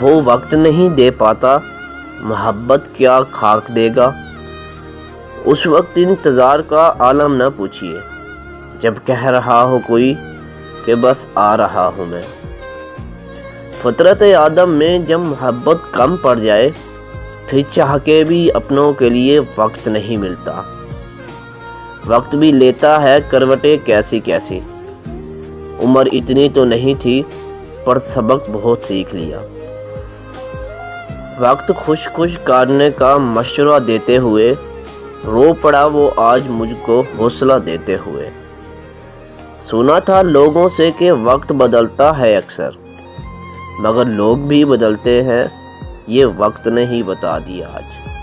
वो वक्त नहीं दे पाता, मोहब्बत क्या खाक देगा। उस वक्त इंतज़ार का आलम न पूछिए, जब कह रहा हो कोई कि बस आ रहा हूँ मैं। फितरत आदम में जब मोहब्बत कम पड़ जाए, फिर चाह के भी अपनों के लिए वक्त नहीं मिलता। वक्त भी लेता है करवटें कैसी कैसी। उम्र इतनी तो नहीं थी, पर सबक बहुत सीख लिया। वक्त खुश खुश काटने का मशवरा देते हुए, रो पड़ा वो आज मुझको हौसला देते हुए। सुना था लोगों से कि वक्त बदलता है अक्सर, मगर लोग भी बदलते हैं, ये वक्त ने ही बता दिया आज।